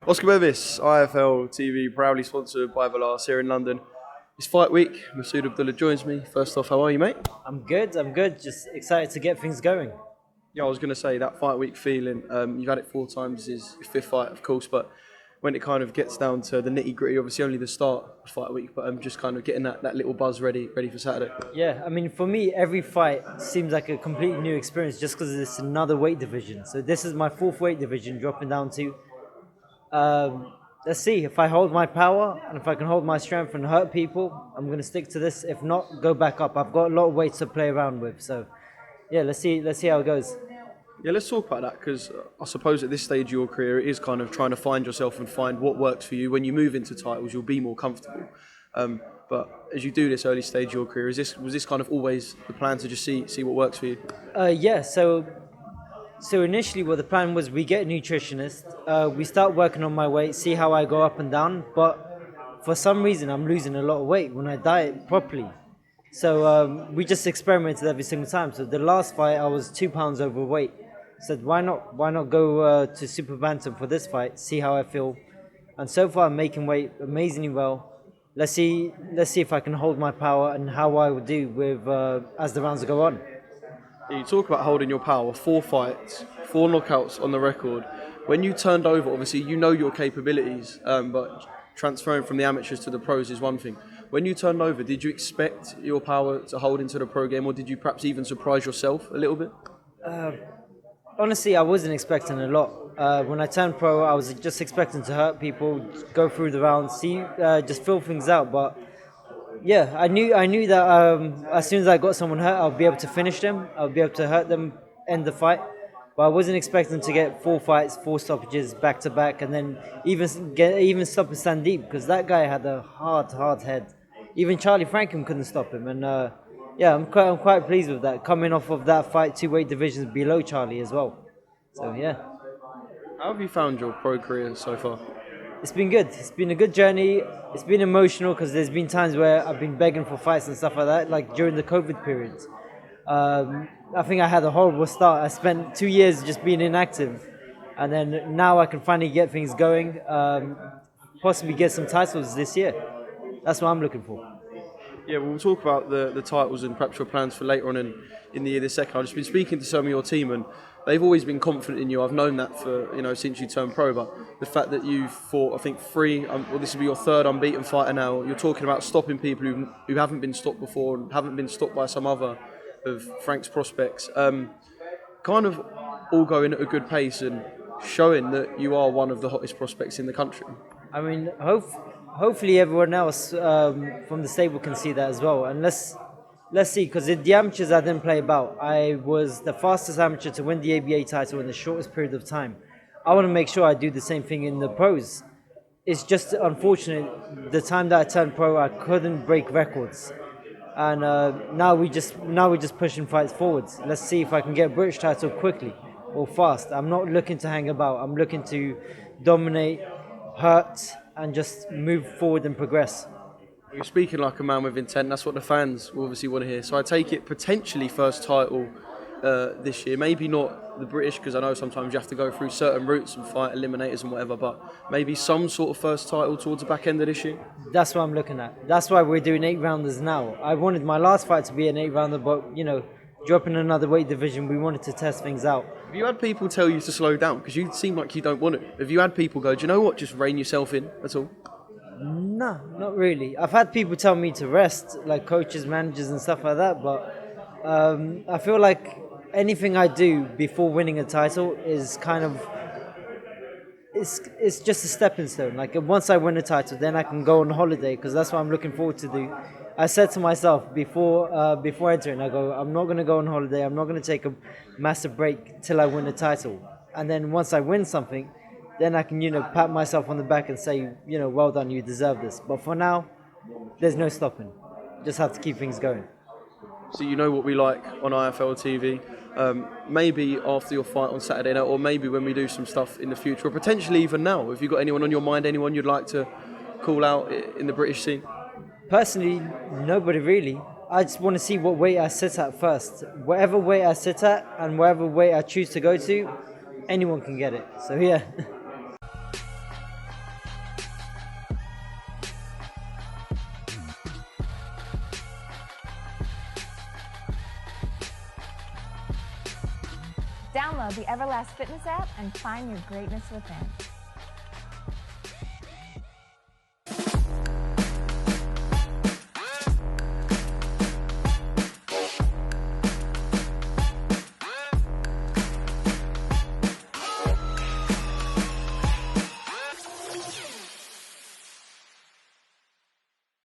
Oscar Bevis, IFL TV, proudly sponsored by Velas here in London. It's fight week. Masood Abdullah joins me. First off, how are you, mate? I'm good. Just excited to get things going. Yeah, I was going to say that fight week feeling. You've had it 4 times, is your fifth fight, of course, but when it kind of gets down to the nitty gritty, obviously only the start of fight week, but I'm just kind of getting that little buzz ready for Saturday. Yeah, I mean, for me, every fight seems like a completely new experience just because it's another weight division. So this is my fourth weight division dropping down to. Let's see if I hold my power and if I can hold my strength and hurt people. I'm going to stick to this. If not, go back up. I've got a lot of weights to play around with. So yeah, let's see how it goes. Yeah, let's talk about that because I suppose at this stage of your career, it is kind of trying to find yourself and find what works for you. When you move into titles, you'll be more comfortable. But as you do this early stage of your career, was this kind of always the plan to just see what works for you? Yeah. So initially, what the plan was, we get a nutritionist, we start working on my weight, see how I go up and down. But for some reason, I'm losing a lot of weight when I diet properly. So we just experimented every single time. So the last fight, I was 2 pounds overweight. Said, why not go to Super Bantam for this fight, see how I feel. And so far, I'm making weight amazingly well. Let's see if I can hold my power and how I would do with as the rounds go on. You talk about holding your power, 4 fights, 4 knockouts on the record. When you turned over, obviously you know your capabilities, but transferring from the amateurs to the pros is one thing. When you turned over, did you expect your power to hold into the pro game, or did you perhaps even surprise yourself a little bit? Honestly, I wasn't expecting a lot. When I turned pro, I was just expecting to hurt people, go through the rounds, just fill things out. But yeah, I knew that as soon as I got someone hurt, I'll be able to finish them. I'll be able to hurt them, end the fight. But I wasn't expecting to get 4 fights, 4 stoppages back to back, and then even stop Sandeep because that guy had a hard head. Even Charlie Frankham couldn't stop him, and yeah, I'm quite pleased with that. Coming off of that fight, 2 weight divisions below Charlie as well. So yeah. How have you found your pro career so far? It's been good. It's been a good journey. It's been emotional because there's been times where I've been begging for fights and stuff like that, like during the COVID period. I think I had a horrible start. I spent 2 years just being inactive, and then now I can finally get things going. Possibly get some titles this year. That's what I'm looking for. Yeah, we'll talk about the titles and perhaps your plans for later on in the year this second. I've just been speaking to some of your team and they've always been confident in you. I've known that for, since you turned pro, but the fact that you've fought, I think, 3, this will be your 3rd unbeaten fighter now. You're talking about stopping people who haven't been stopped before and haven't been stopped by some other of Frank's prospects. Kind of all going at a good pace and showing that you are one of the hottest prospects in the country. I mean, hopefully everyone else from the stable can see that as well. And let's see, because the amateurs I didn't play about. I was the fastest amateur to win the ABA title in the shortest period of time. I want to make sure I do the same thing in the pros. It's just unfortunate the time that I turned pro, I couldn't break records. And now we're just pushing fights forwards. Let's see if I can get a British title quickly or fast. I'm not looking to hang about. I'm looking to dominate, hurt, and just move forward and progress. You're speaking like a man with intent. That's what the fans will obviously want to hear. So I take it potentially first title this year. Maybe not the British, because I know sometimes you have to go through certain routes and fight eliminators and whatever, but maybe some sort of first title towards the back end of this year? That's what I'm looking at. That's why we're doing 8-rounders now. I wanted my last fight to be an 8-rounder, but, dropping another weight division, we wanted to test things out. Have you had people tell you to slow down? Because you seem like you don't want to. Have you had people go, do you know what, just rein yourself in at all? No, not really. I've had people tell me to rest, like coaches, managers and stuff like that, but I feel like anything I do before winning a title is kind of, it's just a stepping stone. Like once I win a title, then I can go on holiday, because that's what I'm looking forward to do. I said to myself before entering, I go, I'm not going to go on holiday, I'm not going to take a massive break till I win a title. And then once I win something, then I can, pat myself on the back and say, well done, you deserve this. But for now, there's no stopping. Just have to keep things going. So you know what we like on IFL TV. Maybe after your fight on Saturday night, or maybe when we do some stuff in the future, or potentially even now, if you've got anyone on your mind, anyone you'd like to call out in the British scene? Personally, nobody really. I just want to see what weight I sit at first. Whatever weight I sit at and whatever weight I choose to go to, anyone can get it. So yeah. Download the Everlast Fitness app and find your greatness within.